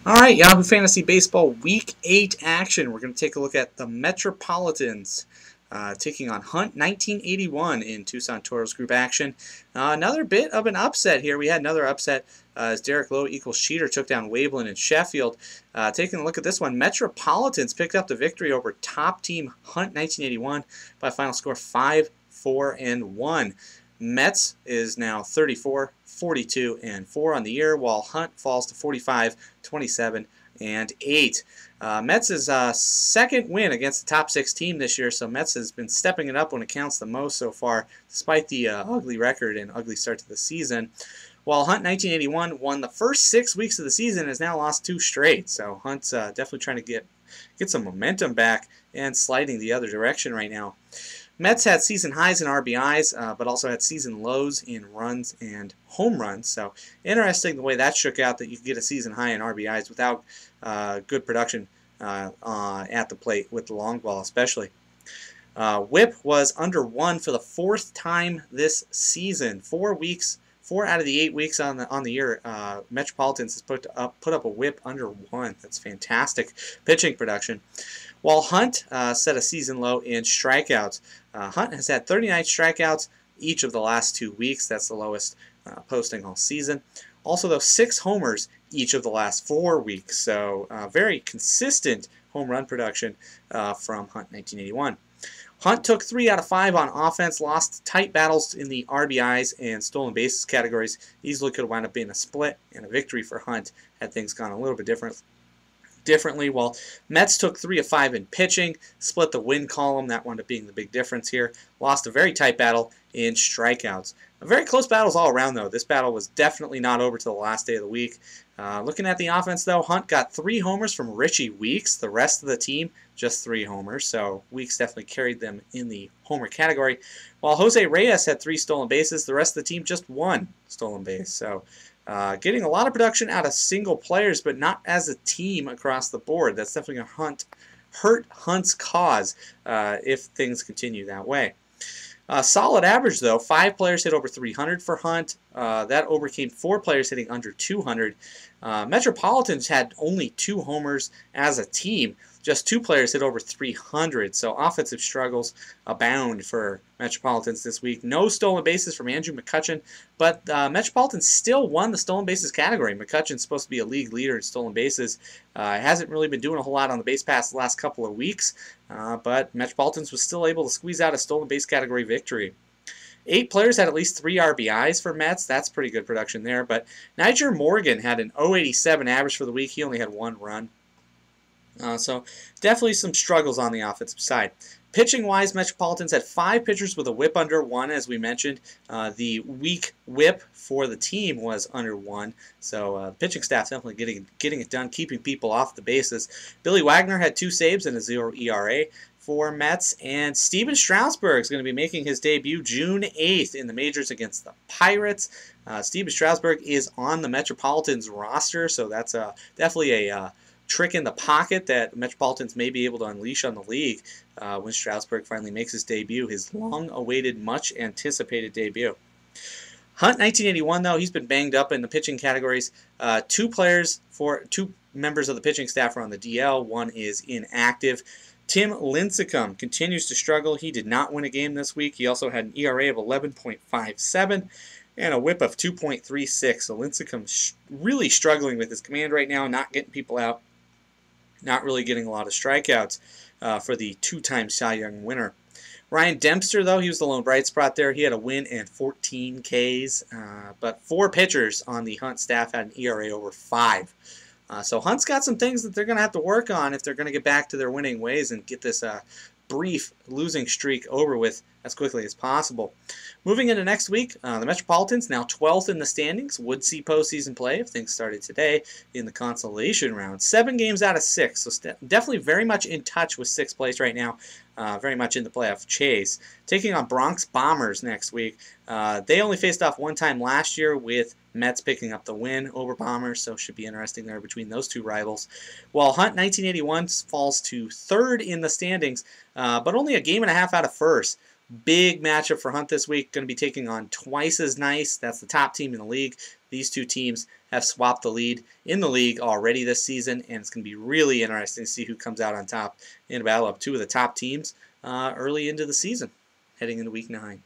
All right, Yahoo Fantasy Baseball Week 8 action. We're going to take a look at the Metropolitans taking on Hunt 1981 in Tucson Toros group action. Another bit of an upset here. We had another upset as Derek Lowe equals Sheeter took down Waveland and Sheffield. Taking a look at this one, Metropolitans picked up the victory over top team Hunt 1981 by a final score 5-4-1. Mets is now 34, 42, and 4 on the year, while Hunt falls to 45, 27, and 8. Mets' second win against the top 6 team this year, so Mets has been stepping it up when it counts the most so far, despite the ugly record and ugly start to the season. While Hunt 1981 won the first 6 weeks of the season, has now lost 2 straight, so Hunt's definitely trying to get some momentum back and sliding the other direction right now. Mets had season highs in RBIs, but also had season lows in runs and home runs. So interesting the way that shook out, that you could get a season high in RBIs without good production at the plate with the long ball especially. WHIP was under 1 for the 4th time this season. 4 out of the 8 weeks on the year, Metropolitans has put up a WHIP under 1. That's fantastic pitching production. While Hunt set a season low in strikeouts. Hunt has had 39 strikeouts each of the last 2 weeks. That's the lowest posting all season. Also, though, 6 homers each of the last 4 weeks. So very consistent home run production from Hunt 1981. Hunt took 3 out of 5 on offense, lost tight battles in the RBIs and stolen bases categories. Easily could have wound up being a split and a victory for Hunt had things gone a little bit differently, while Mets took 3 of 5 in pitching, split the win column. That wound up being the big difference here. Lost a very tight battle in strikeouts. Very close battles all around, though. This battle was definitely not over till the last day of the week. Looking at the offense, though, Hunt got 3 homers from Richie Weeks. The rest of the team, just 3 homers, so Weeks definitely carried them in the homer category. While Jose Reyes had 3 stolen bases, the rest of the team just 1 stolen base. So getting a lot of production out of single players, but not as a team across the board. That's definitely going to hurt Hunt's cause if things continue that way. Solid average, though. 5 players hit over 300 for Hunt. That overcame 4 players hitting under 200. Metropolitans had only 2 homers as a team. Just 2 players hit over 300, so offensive struggles abound for Metropolitans this week. No stolen bases from Andrew McCutchen, but Metropolitans still won the stolen bases category. McCutchen's supposed to be a league leader in stolen bases. Hasn't really been doing a whole lot on the base pass the last couple of weeks, but Metropolitans was still able to squeeze out a stolen base category victory. 8 players had at least 3 RBIs for Mets. That's pretty good production there, but Niger Morgan had an .087 average for the week. He only had 1 run. So definitely some struggles on the offensive side. Pitching-wise, Metropolitans had 5 pitchers with a WHIP under 1, as we mentioned. The weak WHIP for the team was under 1, so the pitching staff definitely getting it done, keeping people off the bases. Billy Wagner had 2 saves and a 0 ERA for Mets, and Steven Strasburg is going to be making his debut June 8th in the majors against the Pirates. Steven Strasburg is on the Metropolitans roster, so that's definitely a trick in the pocket that the Metropolitans may be able to unleash on the league when Strasburg finally makes his debut, his long-awaited, much-anticipated debut. Hunt 1981, though, he's been banged up in the pitching categories. 2 members of the pitching staff are on the DL. 1 is inactive. Tim Lincecum continues to struggle. He did not win a game this week. He also had an ERA of 11.57 and a WHIP of 2.36. So Lincecum's really struggling with his command right now, not getting people out, not really getting a lot of strikeouts for the 2-time Cy Young winner. Ryan Dempster, though, he was the lone bright spot there. He had a win and 14 Ks, but 4 pitchers on the Hunt staff had an ERA over 5. So Hunt's got some things that they're going to have to work on if they're going to get back to their winning ways and get this brief losing streak over with as quickly as possible. Moving into next week, the Metropolitans, now 12th in the standings, would see postseason play if things started today in the consolation round. 7 games out of 6, so definitely very much in touch with 6th place right now, very much in the playoff chase. Taking on Bronx Bombers next week. They only faced off 1 time last year, with Mets picking up the win over Bombers, so should be interesting there between those 2 rivals. While Hunt 1981 falls to 3rd in the standings, but only a game and a half out of 1st. Big matchup for Hunt this week. Going to be taking on Twice as Nice. That's the top team in the league. These two teams have swapped the lead in the league already this season, and it's going to be really interesting to see who comes out on top in a battle of two of the top teams early into the season, heading into Week 9.